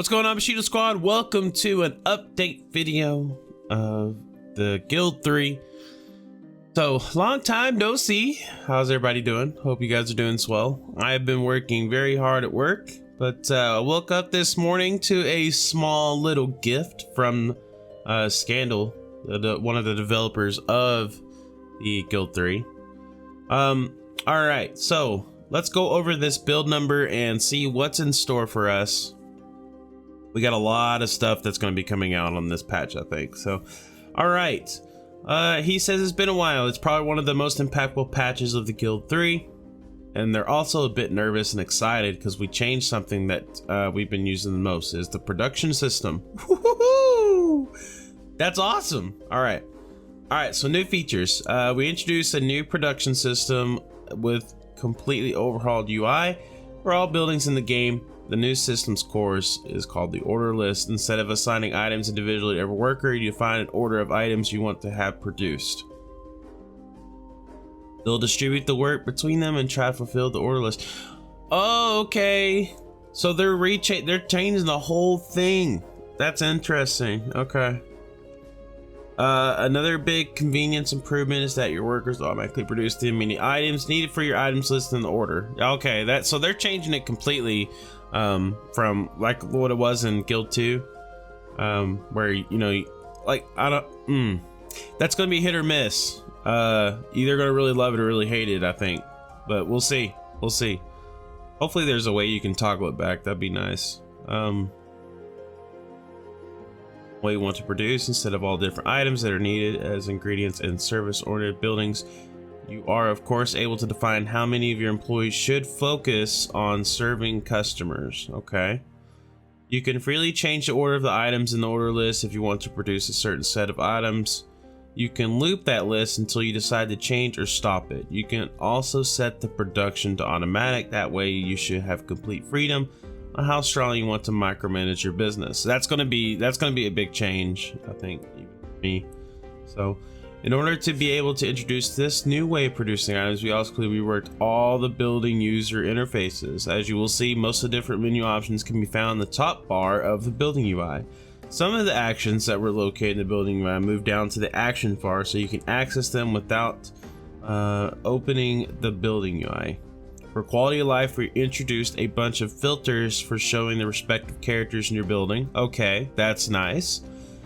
What's going on, Bushido Squad? Welcome to an update video of the Guild 3. So, long time no see. How's everybody doing? Hope you guys are doing swell. I have been working very hard at work, but I woke up this morning to a small little gift from Scandal, one of the developers of the Guild 3. Alright, so let's go over this build number and see what's in store for us. We got a lot of stuff that's going to be coming out on this patch, I think. So, all right. He says it's been a while. It's probably one of the most impactful patches of the Guild 3. And they're also a bit nervous and excited because we changed something that we've been using the most, is the production system. Woo-hoo-hoo! That's awesome. All right. All right, so new features. We introduced a new production system with completely overhauled UI for all buildings in the game. The new system's core is called the order list. Instead of assigning items individually to every worker, you define an order of items you want to have produced. They'll distribute the work between them and try to fulfill the order list. Oh, okay. So they're changing the whole thing. That's interesting. Okay. Another big convenience improvement is that your workers automatically produce the many items needed for your items list in the order. Okay, so they're changing it completely from like what it was in Guild 2, where that's gonna be hit or miss. Either gonna really love it or really hate it, I think, but we'll see. Hopefully there's a way you can toggle it back. That'd be nice. What you want to produce instead of all different items that are needed as ingredients in service-oriented buildings. You are, of course, able to define how many of your employees should focus on serving customers. Okay. You can freely change the order of the items in the order list if you want to produce a certain set of items. You can loop that list until you decide to change or stop it. You can also set the production to automatic. That way you should have complete freedom on how strong you want to micromanage your business. So that's gonna be a big change, I think, even for me. So in order to be able to introduce this new way of producing items, we also reworked all the building user interfaces. As you will see, most of the different menu options can be found in the top bar of the building UI. Some of the actions that were located in the building UI moved down to the action bar so you can access them without opening the building UI. For quality of life, we introduced a bunch of filters for showing the respective characters in your building. Okay, that's nice.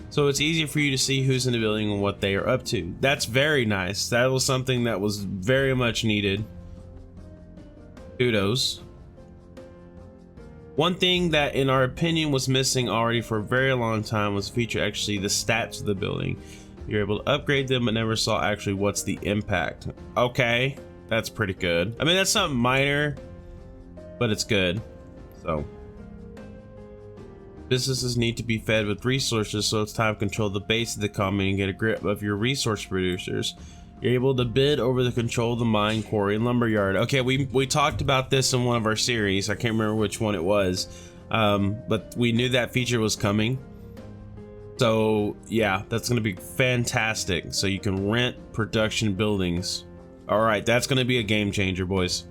So it's easier for you to see who's in the building and what they are up to. That's very nice. That was something that was very much needed. Kudos. One thing that, in our opinion, was missing already for a very long time was a feature, actually, the stats of the building. You're able to upgrade them, but never saw actually what's the impact. Okay. That's pretty good. I mean, that's something minor, but it's good. So businesses need to be fed with resources, so it's time to control the base of the economy and get a grip of your resource producers. You're able to bid over the control of the mine, quarry, and lumberyard. Okay, we talked about this in one of our series. I can't remember which one it was, but we knew that feature was coming. So yeah, that's going to be fantastic. So you can rent production buildings. All right, that's going to be a game changer, boys.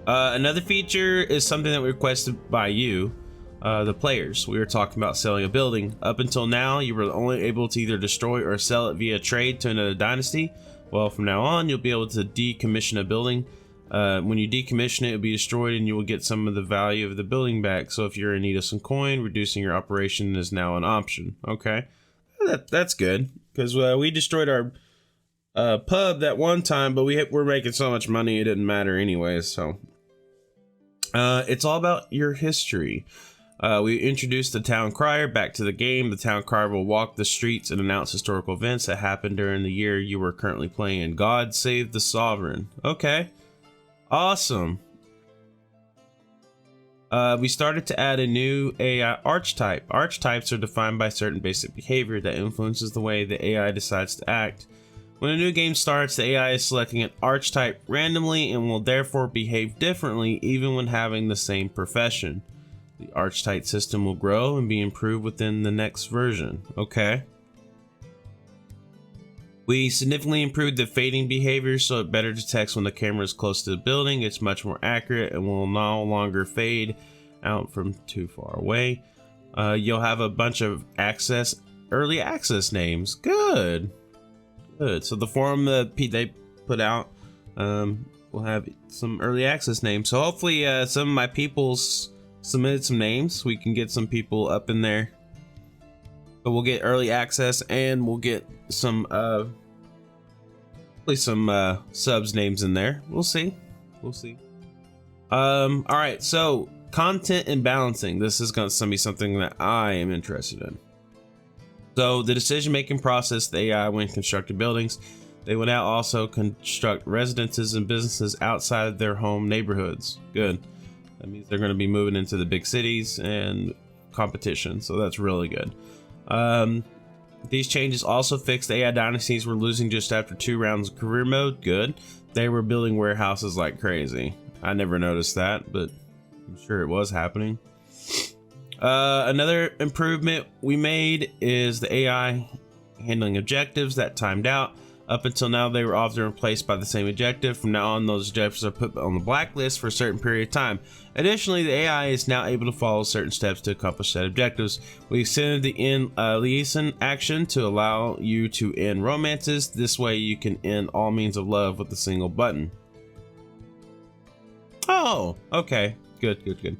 Another feature is something that we requested by you, the players. We were talking about selling a building. Up until now, you were only able to either destroy or sell it via trade to another dynasty. Well, from now on, you'll be able to decommission a building. When you decommission it, it'll be destroyed and you will get some of the value of the building back. So if you're in need of some coin, reducing your operation is now an option. Okay, that's good, because we destroyed our pub that one time, but we're making so much money it didn't matter anyway. So it's all about your history. We introduced the town crier back to the game. The town crier will walk the streets and announce historical events that happened during the year you were currently playing in. God save the sovereign. Okay, awesome. We started to add a new AI archetype. Archetypes are defined by certain basic behavior that influences the way the AI decides to act. When a new game starts, the AI is selecting an archetype randomly and will therefore behave differently even when having the same profession. The archetype system will grow and be improved within the next version. Okay. We significantly improved the fading behavior so it better detects when the camera is close to the building. It's much more accurate and will no longer fade out from too far away. You'll have a bunch of early access names. Good. So the forum that they put out will have some early access names. So hopefully some of my people's submitted some names. We can get some people up in there. But we'll get early access, and we'll get some subs names in there. We'll see. All right, so content and balancing. This is going to be something that I am interested in. So the decision-making process, the AI when constructing buildings, they will now also construct residences and businesses outside of their home neighborhoods. Good. That means they're going to be moving into the big cities and competition. So that's really good. These changes also fixed the AI dynasties we're losing just after 2 rounds of career mode. Good. They were building warehouses like crazy. I never noticed that, but I'm sure it was happening. Another improvement we made is the AI handling objectives that timed out. Up until now, they were often replaced by the same objective. From now on, those objectives are put on the blacklist for a certain period of time. Additionally, the AI is now able to follow certain steps to accomplish said objectives. We extended the end liaison action to allow you to end romances. This way, you can end all means of love with a single button. Oh, okay. Good.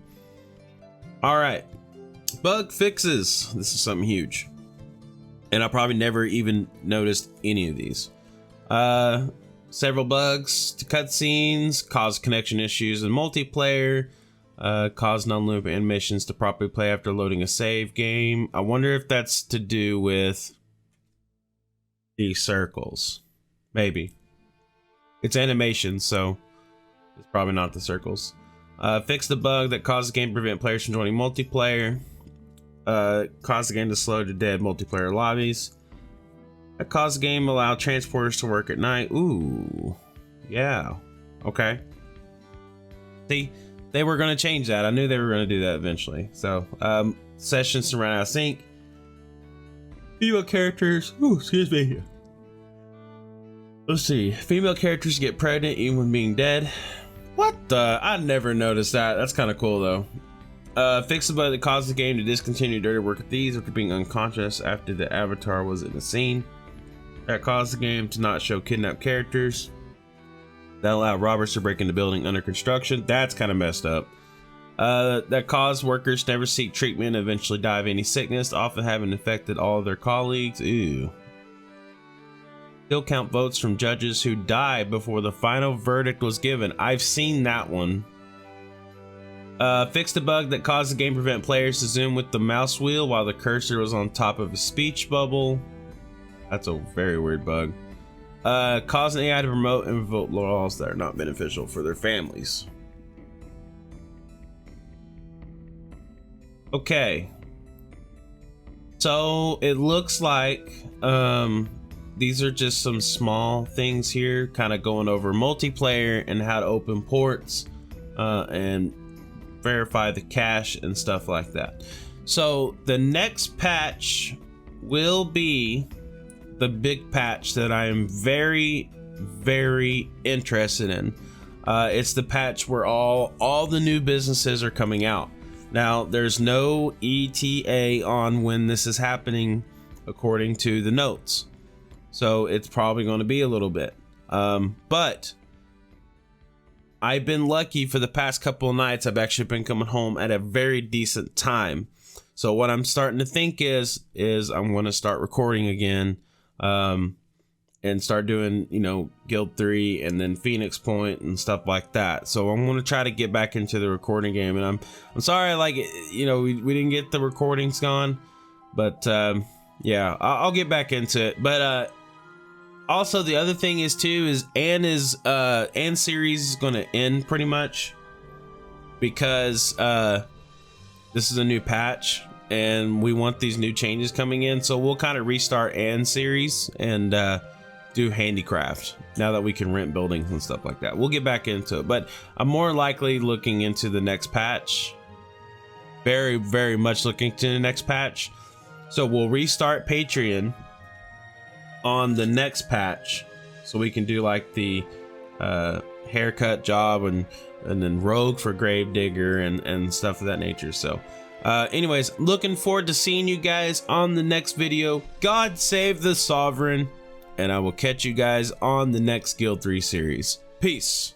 All right. Bug fixes. This is something huge. And I probably never even noticed any of these. Several bugs to cutscenes, cause connection issues in multiplayer, cause non-loop animations to properly play after loading a save game. I wonder if that's to do with the circles. Maybe. It's animation, so it's probably not the circles. Fix the bug that caused the game to prevent players from joining multiplayer. Caused the game to slow to dead multiplayer lobbies. That caused the game to allow transporters to work at night. Ooh, yeah, okay. See, they were going to change that. I knew they were going to do that eventually. So, sessions to run out of sync. Female characters. Ooh, excuse me. Let's see. Female characters get pregnant even when being dead. What the? I never noticed that. That's kind of cool though. Fix the bug that caused the game to discontinue dirty work of thieves after being unconscious after the avatar was in the scene. That caused the game to not show kidnapped characters. That allowed robbers to break into building under construction. That's kind of messed up. That caused workers to never seek treatment and eventually die of any sickness, often having infected all of their colleagues. Ew. Still count votes from judges who died before the final verdict was given. I've seen that one. Fixed the bug that caused the game to prevent players to zoom with the mouse wheel while the cursor was on top of a speech bubble. That's a very weird bug. Causing AI to promote and vote laws that are not beneficial for their families. Okay. So it looks like these are just some small things here, kind of going over multiplayer and how to open ports and verify the cache and stuff like that. So the next patch will be the big patch that I am very interested in. It's the patch where all the new businesses are coming out. Now there's no ETA on when this is happening according to the notes, so it's probably going to be a little bit, but I've been lucky for the past couple of nights. I've actually been coming home at a very decent time. So what I'm starting to think is I'm going to start recording again, and start doing, Guild 3 and then Phoenix Point and stuff like that. So I'm going to try to get back into the recording game, and I'm sorry, we didn't get the recordings gone, but yeah, I'll get back into it. But also the other thing is Anne series is going to end pretty much because this is a new patch and we want these new changes coming in, so we'll kind of restart Anne series and do handicraft now that we can rent buildings and stuff like that. We'll get back into it, but I'm more likely looking into the next patch, very much looking to the next patch. So we'll restart Patreon on the next patch so we can do like the haircut job and and then rogue for gravedigger and stuff of that nature. So anyways, looking forward to seeing you guys on the next video. God save the sovereign, and I will catch you guys on the next Guild 3 series. Peace.